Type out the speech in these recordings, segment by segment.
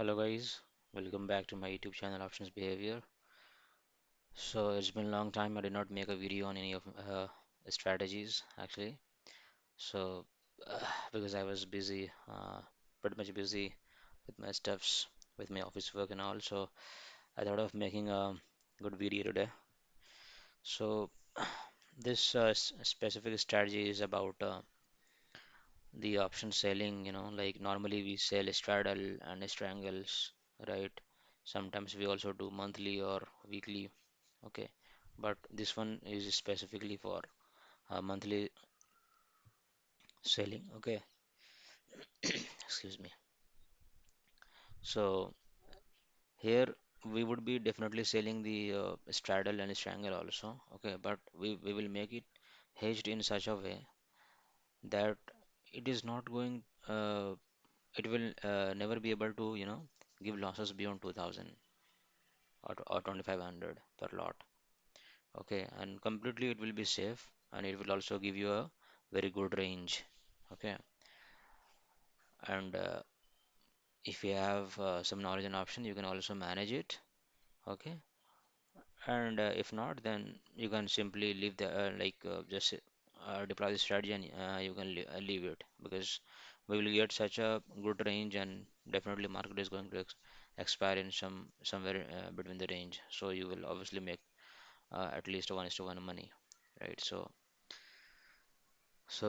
Hello guys, welcome back to my YouTube channel Options Behavior. So it's been a long time I did not make a video on any of strategies actually. So because I was busy, pretty much busy with my stuffs, with my office work and all. So I thought of making a good video today. So this specific strategy is about the option selling. Like normally we sell straddle and strangles, right? Sometimes we also do monthly or weekly. Okay, but this one is specifically for monthly selling. Okay, excuse me. So here we would be definitely selling the straddle and strangle also. Okay, but we will make it hedged in such a way that it is not going. It will never be able to give losses beyond 2000 or 2500 per lot. Okay, and completely it will be safe and it will also give you a very good range. Okay, and if you have some knowledge and option you can also manage it. Okay, and if not then you can simply leave the just deploy the strategy and you can leave it because we will get such a good range and definitely market is going to expire in somewhere between the range, so you will obviously make at least 1:1 money, right? So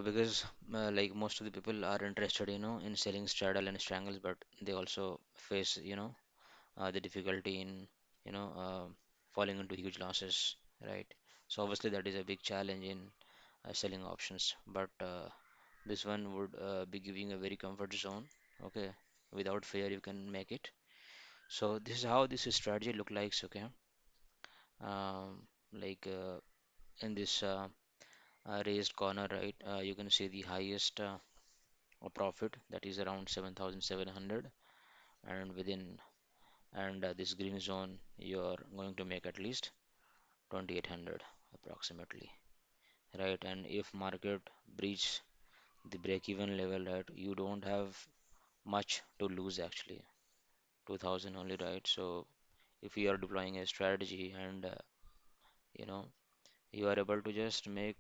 because like most of the people are interested in selling straddle and strangles, but they also face the difficulty in falling into huge losses, right? So obviously that is a big challenge in selling options, but this one would be giving a very comfort zone. Okay, without fear you can make it. So this is how this strategy look like. Okay, like in this raised corner, right? You can see the highest profit, that is around 7,700, and within and this green zone you are going to make at least 2800 approximately, right? And if market breach the break-even level, right, you don't have much to lose actually, 2000 only, right? So if you are deploying a strategy and you know you are able to just make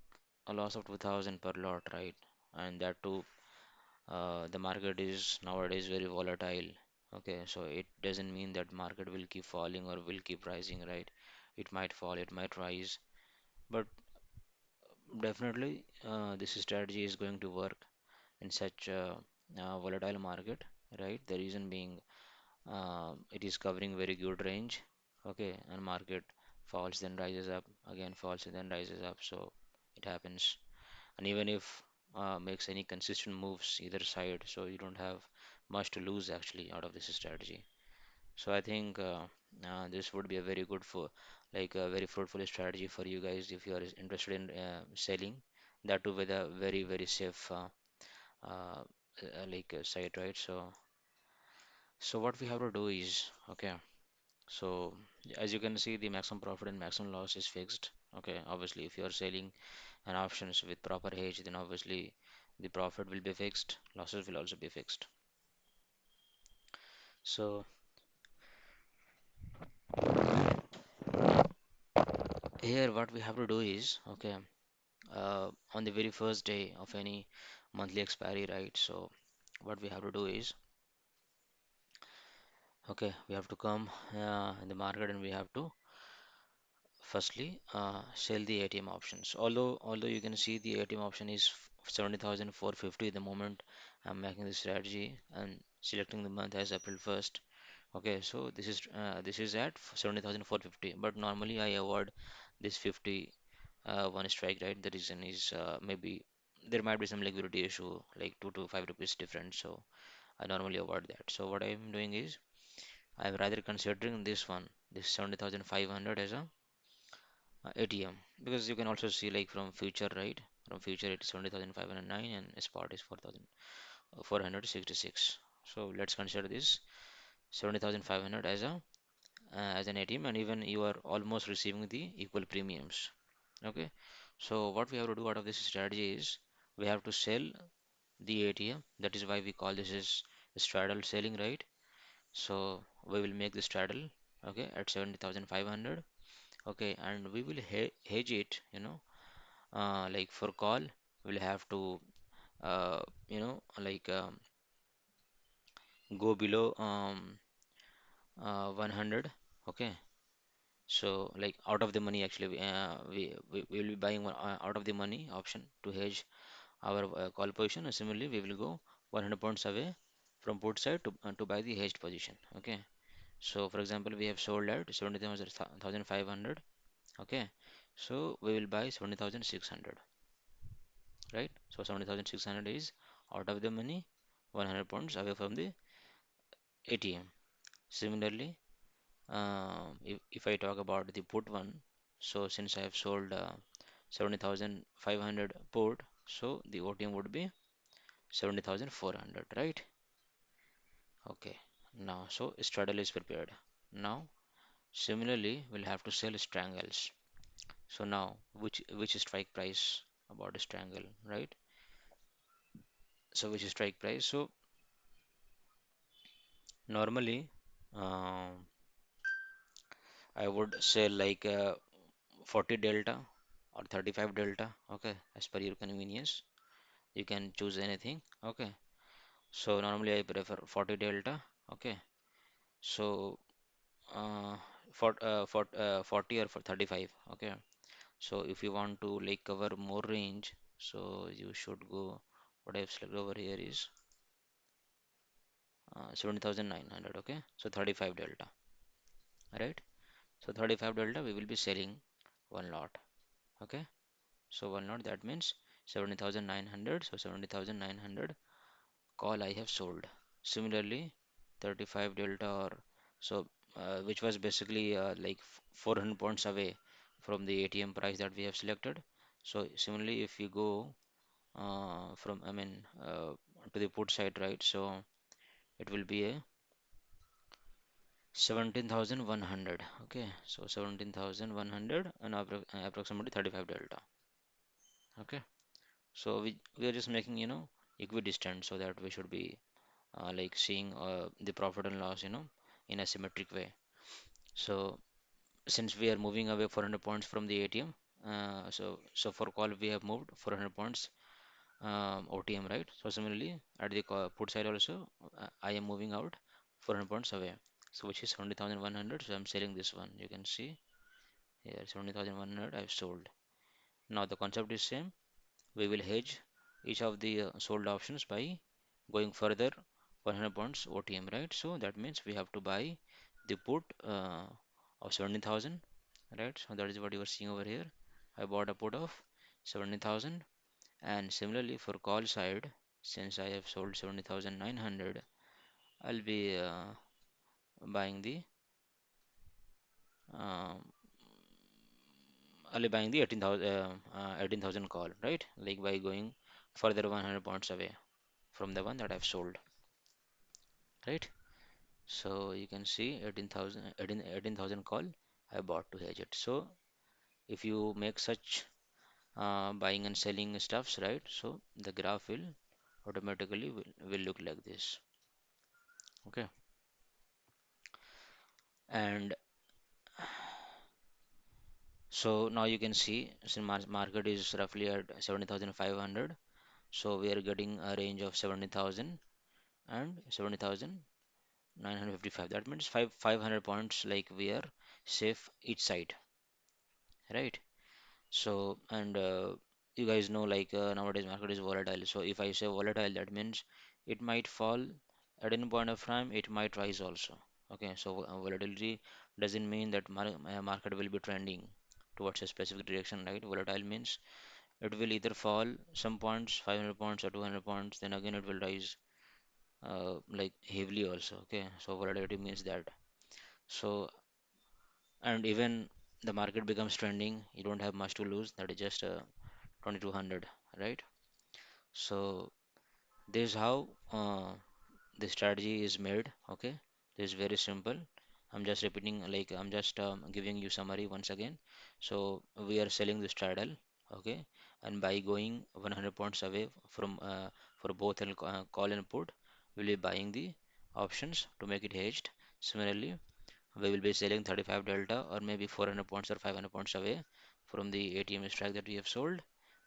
a loss of 2000 per lot, right? And that too, the market is nowadays very volatile. Okay, so it doesn't mean that market will keep falling or will keep rising, right? It might fall, it might rise, but definitely this strategy is going to work in such a volatile market, right? The reason being it is covering very good range, okay, and market falls then rises up, again falls and then rises up, so it happens. And even if makes any consistent moves either side, so you don't have much to lose actually out of this strategy. So I think this would be a very good for like a very fruitful strategy for you guys if you are interested in selling, that too with a very safe site, right? So what we have to do is, okay, so as you can see the maximum profit and maximum loss is fixed. Okay, obviously if you are selling an options with proper hedge, then obviously the profit will be fixed, losses will also be fixed. So here what we have to do is, okay, on the very first day of any monthly expiry, right? So what we have to do is, okay, we have to come in the market and we have to firstly sell the ATM options. Although you can see the ATM option is 70,450 the moment I'm making the strategy and selecting the month as April 1st. Okay, so this is at 70,450, but normally I avoid this 50 one strike, right? The reason is maybe there might be some liquidity issue, like 2 to 5 rupees difference. So I normally avoid that. So what I'm doing is I'm rather considering this one, this 70,500 as a ATM, because you can also see like from future, right? From future it's 70,509 and spot is 4,466. So let's consider this 70,500 as an ATM, and even you are almost receiving the equal premiums. Okay, so what we have to do out of this strategy is we have to sell the ATM. That is why we call this is straddle selling, right? So we will make the straddle, okay, at 70,500, okay, and we will hedge it, like for call, we'll have to, like go below 100, okay. So like out of the money actually, we will be buying out of the money option to hedge our call position, and similarly we will go 100 points away from put side to buy the hedged position, okay. So for example, we have sold at 70,500, okay. So we will buy 70,600, right? So 70,600 is out of the money, 100 points away from the ATM. Similarly, if I talk about the put one, so since I have sold 70,500 put, so the OTM would be 70,400, right? Okay. Now, so straddle is prepared. Now, similarly, we'll have to sell strangles. So now, which strike price about a strangle, right? So which is strike price? So normally, um, I would say like 40 delta or 35 delta. Okay, as per your convenience, you can choose anything. Okay. So normally I prefer 40 delta. Okay. So for 40 or for 35. Okay. So if you want to like cover more range, so you should go. What I've selected over here is 70,900. Okay. So 35 delta. Right. So 35 delta we will be selling one lot. Okay. So one lot, that means 70,900. So 70,900 call I have sold. Similarly, 35 delta or so, which was basically like 400 points away from the ATM price that we have selected. So similarly, if you go to the put side, right? So it will be a 17,100. Okay, so 17,100 and approximately 35 delta. Okay, so we are just making, equidistant so that we should be like seeing the profit and loss, in a symmetric way. So since we are moving away 400 points from the ATM, so for call we have moved 400 points OTM, right? So similarly at the put side also, I am moving out 400 points away. So which is 70,100. So I'm selling this one. You can see here 70,100 I've sold. Now the concept is same. We will hedge each of the sold options by going further 100 points OTM, right? So that means we have to buy the put of 70,000, right? So that is what you are seeing over here. I bought a put of 70,000, and similarly for call side, since I have sold 70,900, I'll be buying the um, I'll be buying the 18,000 call, right? Like by going further 100 points away from the one that I've sold, right? So you can see 18,000 call I bought to hedge it. So if you make such buying and selling stuffs, right? So the graph will automatically will look like this. Okay. And so now you can see since market is roughly at 70,500. So we are getting a range of 70,000 and 70,955. That means 500 points like we are safe each side, right? So, and you guys know like nowadays market is volatile. So if I say volatile, that means it might fall at any point of time, it might rise also. Okay, so volatility doesn't mean that market will be trending towards a specific direction, right? Volatile means it will either fall some points, 500 points or 200 points, then again it will rise like heavily also. Okay, so volatility means that. So, and even the market becomes trending, you don't have much to lose. That is just 2200, right? So this is how the strategy is made. Okay, this is very simple. I'm just repeating, like I'm just giving you summary once again. So we are selling the straddle, okay, and by going 100 points away from for both call and put, we'll be buying the options to make it hedged. Similarly, we will be selling 35 delta or maybe 400 points or 500 points away from the ATM strike that we have sold.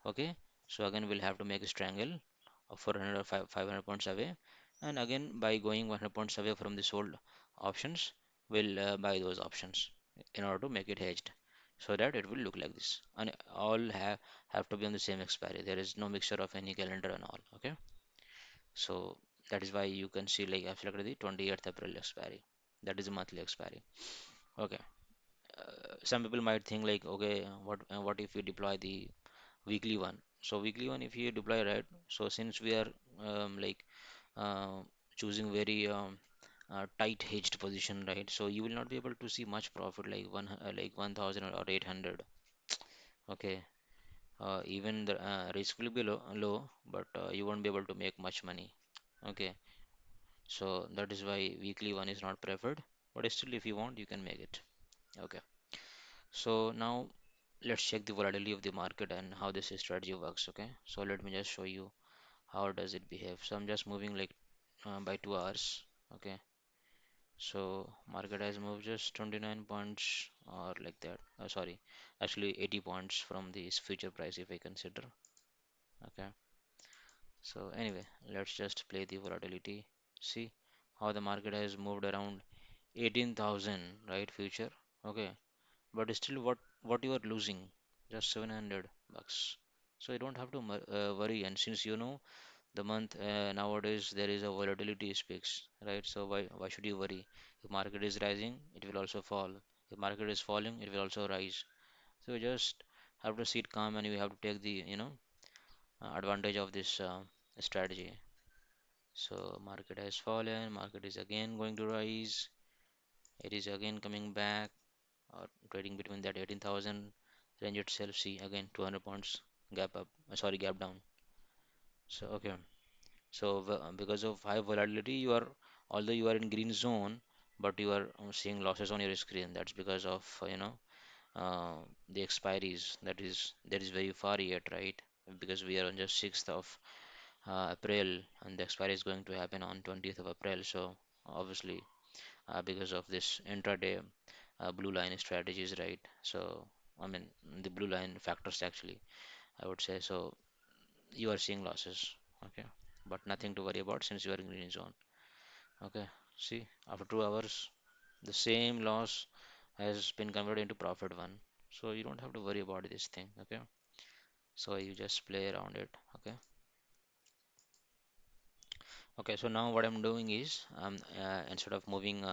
Okay, so again we'll have to make a strangle of 400 or 500 points away, and again by going 100 points away from the sold options, we'll buy those options in order to make it hedged, so that it will look like this. And all have to be on the same expiry. There is no mixture of any calendar and all. Okay, so that is why you can see like I've selected the 28th April expiry. That is the monthly expiry. Okay. Some people might think like, okay, what if we deploy the weekly one? So weekly one, if you deploy, right? So since we are like uh, choosing very tight hedged position, right? So you will not be able to see much profit like 1,000 or 800. Okay, even the risk will be low, but you won't be able to make much money. Okay, so that is why weekly one is not preferred. But still, if you want, you can make it. Okay. So now let's check the volatility of the market and how this strategy works. Okay, so let me just show you how does it behave. So I'm just moving like by 2 hours. Okay, so market has moved just 29 points or like that. Sorry, actually 80 points from this future price if I consider. Okay, so anyway, let's just play the volatility. See how the market has moved around 18,000, right? Future. Okay, but still what you are losing, just 700 bucks. So you don't have to worry. And since you know the month nowadays there is a volatility speaks, right? So why should you worry? If market is rising, it will also fall. If market is falling, it will also rise. So you just have to sit calm and you have to take the advantage of this strategy. So market has fallen, market is again going to rise, it is again coming back or trading between that 18,000 range itself. See again 200 points gap up, sorry, gap down. So okay, so because of high volatility, you are, although you are in green zone, but you are seeing losses on your screen. That's because of the expiries. That is very far yet, right? Because we are on just 6th of April, and the expiry is going to happen on 20th of April. So obviously, because of this intraday blue line strategies, right? So I mean the blue line factors actually, I would say. So you are seeing losses, okay, but nothing to worry about since you are in green zone. Okay, see after 2 hours, the same loss has been converted into profit one, so you don't have to worry about this thing. Okay, so you just play around it. Okay, okay. So now what I'm doing is instead of moving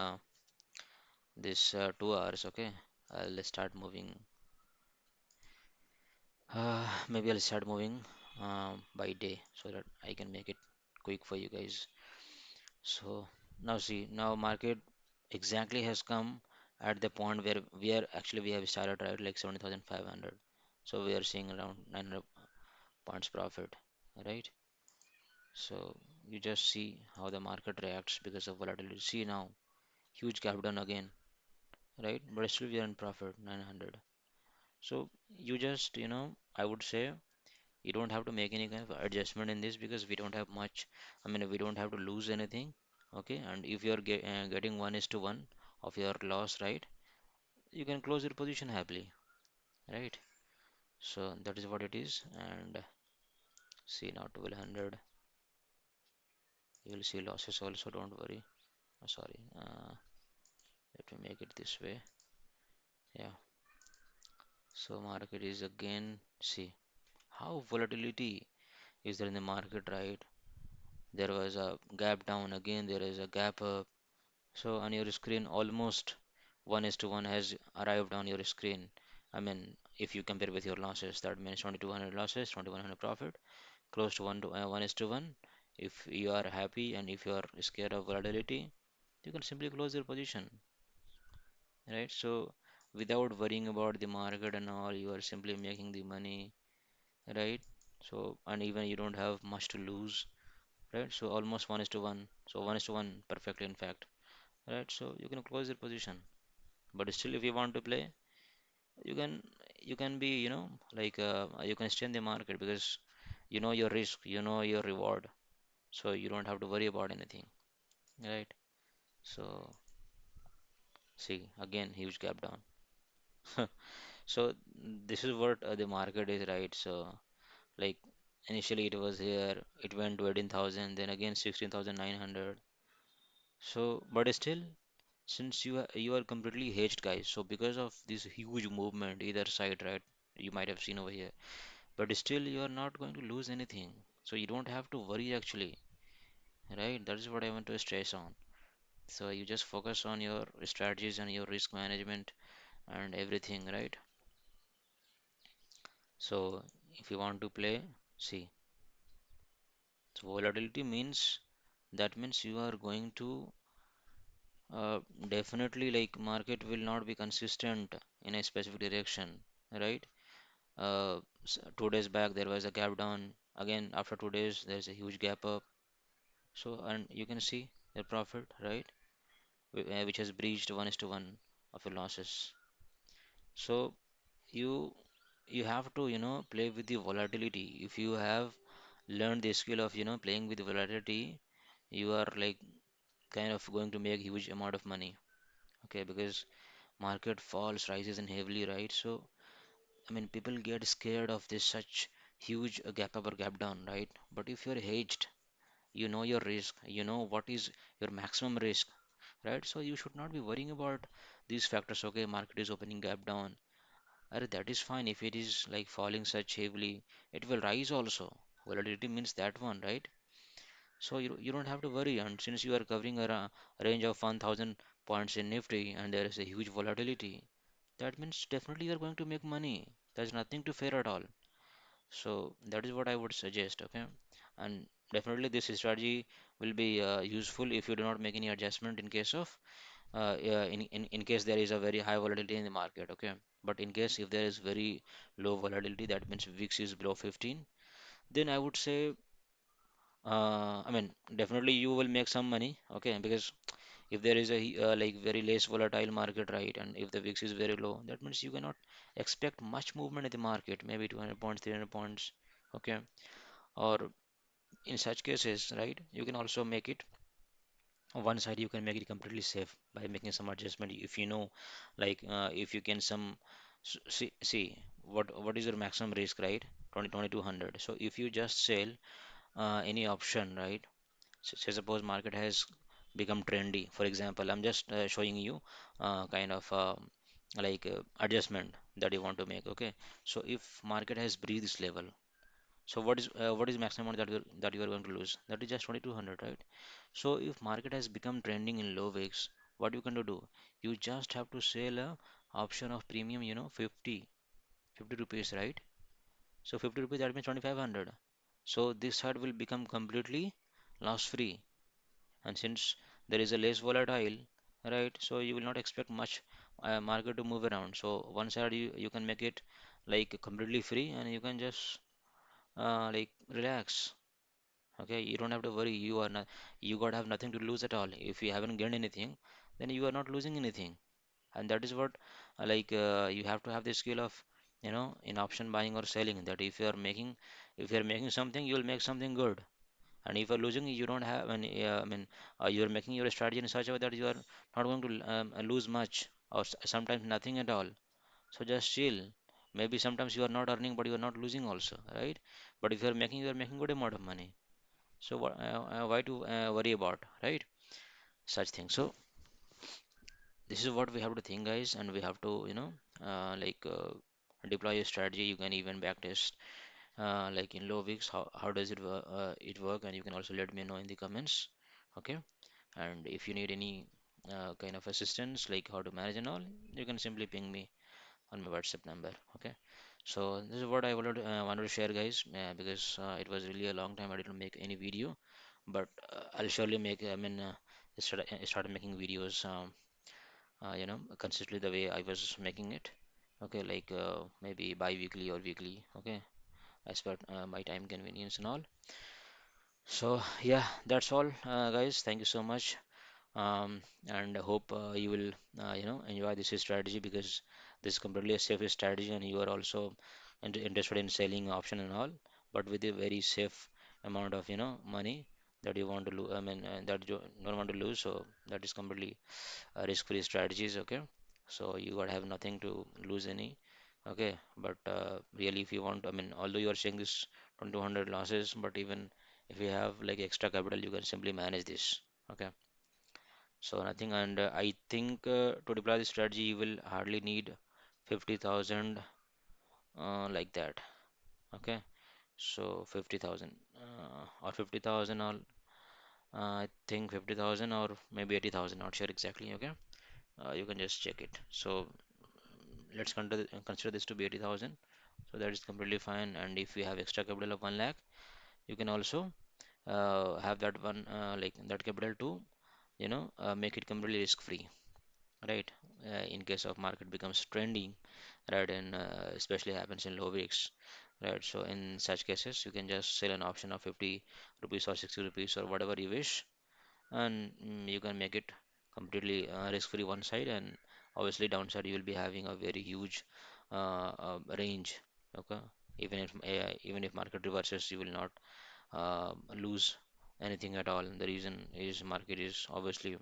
this 2 hours, okay, let's start moving. Maybe I'll start moving by day so that I can make it quick for you guys. So now see, now market exactly has come at the point where we have started right like 70,500. So we are seeing around 900 points profit, right? So you just see how the market reacts because of volatility. See now, huge gap down again, right? But still we are in profit 900. So you just, I would say you don't have to make any kind of adjustment in this because we don't have much. I mean, we don't have to lose anything. Okay, and if you're getting 1:1 of your loss, right, you can close your position happily, right? So that is what it is. And see now 1200, you will see losses also. Don't worry. Sorry. Let me make it this way. Yeah. So market is again. See how volatility is there in the market, right? There was a gap down again. There is a gap up. So on your screen, almost 1:1 has arrived on your screen. I mean, if you compare with your losses, that means 2,200 losses, 2,100 profit, close to 1:1. If you are happy and if you are scared of volatility, you can simply close your position, right? So without worrying about the market and all, you are simply making the money, right? So and even you don't have much to lose, right? So almost 1:1. So 1:1 perfectly, in fact, right? So you can close your position. But still, if you want to play, you can you can be like you can stay in the market because you know your risk, you know your reward, so you don't have to worry about anything, right? So see again huge gap down. So this is what the market is, right? So like initially it was here, it went to 18,000, then again 16,900. So but still, since you are completely hedged, guys, so because of this huge movement either side, right? You might have seen over here, but still you are not going to lose anything. So you don't have to worry actually, right? That is what I want to stress on. So you just focus on your strategies and your risk management and everything, right? So if you want to play, see, so volatility means that means you are going to definitely like market will not be consistent in a specific direction, right? 2 days back there was a gap down. Again, after 2 days, there's a huge gap up. So, and you can see the profit, right? Which has breached 1:1 of your losses. So you you have to play with the volatility. If you have learned the skill of playing with volatility, you are like kind of going to make huge amount of money. Okay, because market falls, rises and heavily, right? So I mean, people get scared of this such huge gap up or gap down, right? But if you're hedged, you know your risk, you know what is your maximum risk, right? So you should not be worrying about these factors. Okay, market is opening gap down. That is fine if it is like falling such heavily, it will rise also. Volatility means that one, right? So you don't have to worry. And since you are covering a range of 1,000 points in Nifty and there is a huge volatility, that means definitely you are going to make money. There's nothing to fear at all. So that is what I would suggest, okay? And definitely this strategy will be useful if you do not make any adjustment in case of in case there is a very high volatility in the market, okay? But in case if there is very low volatility, that means VIX is below 15, then I would say, I mean, definitely you will make some money, okay? Because if there is a like very less volatile market, right, and if the VIX is very low, that means you cannot expect much movement in the market, maybe 200 points, 300 points, okay? Or in such cases, right, you can also make it on one side, you can make it completely safe by making some adjustment. If you know, like if you can some see what is your maximum risk, right? 2200. So if you just sell any option, right? Say suppose market has become trendy. For example, I'm just showing you kind of like adjustment that you want to make. Okay, so if market has breached this level, so what is maximum amount that you are going to lose? That is just 2200, right? So if market has become trending in low wicks, what you can do? You just have to sell a option of premium, 50 rupees, right? So 50 rupees that means 2500. So this side will become completely loss free. And since there is a less volatile, right? So you will not expect much market to move around. So one side you can make it like completely free and you can just like relax. Okay, you don't have to worry. You are not, you got have nothing to lose at all. If you haven't gained anything, then you are not losing anything. And that is what you have to have the skill of, in option buying or selling. That if you are making something, you will make something good. And if you are losing, you don't have any. I mean, you are making your strategy in such a way that you are not going to lose much or sometimes nothing at all. So just chill. Maybe sometimes you are not earning, but you are not losing also, right? But if you are making good amount of money. So why to worry about, right? Such things. So this is what we have to think, guys, and we have to, like deploy a strategy. You can even backtest, like in low weeks, how does it work, and you can also let me know in the comments, okay? And if you need any kind of assistance, like how to manage and all, you can simply ping me on my WhatsApp number, okay? So this is what I wanted to share, guys, because it was really a long time I didn't make any video, but I'll surely make. I mean, start making videos, consistently the way I was making it. Okay, like maybe bi-weekly or weekly. Okay, as per my time convenience and all. So yeah, that's all, guys. Thank you so much. And I hope you will, enjoy this strategy because this is completely a safe strategy, and you are also interested in selling option and all, but with a very safe amount of, money. that you want to lose, I mean, that you don't want to lose. So that is completely risk-free strategies. Okay, so you got have nothing to lose any. Okay, but really, if you want, I mean, although you are saying this 2200 losses, but even if you have like extra capital, you can simply manage this. Okay, so nothing, and I think to deploy this strategy, you will hardly need 50,000 like that. Okay, so 50,000 or 50,000 or I think 50,000 or maybe 80,000, not sure exactly. Okay, you can just check it. So let's consider this to be 80,000. So that is completely fine. And if you have extra capital of 1 lakh, you can also have that one like that capital to make it completely risk free, right? In case of market becomes trending, right, and especially happens in low weeks, right? So in such cases, you can just sell an option of 50 rupees or 60 rupees or whatever you wish, and you can make it completely risk-free one side, and obviously downside you will be having a very huge range. Okay, even if market reverses, you will not lose anything at all. The reason is market is obviously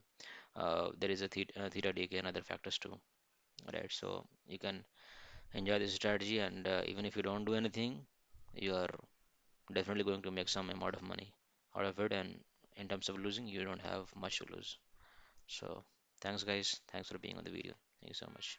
there is a theta decay and other factors too, right? So you can enjoy this strategy, and even if you don't do anything, you are definitely going to make some amount of money out of it, and in terms of losing, you don't have much to lose. So thanks guys, thanks for being on the video. Thank you so much.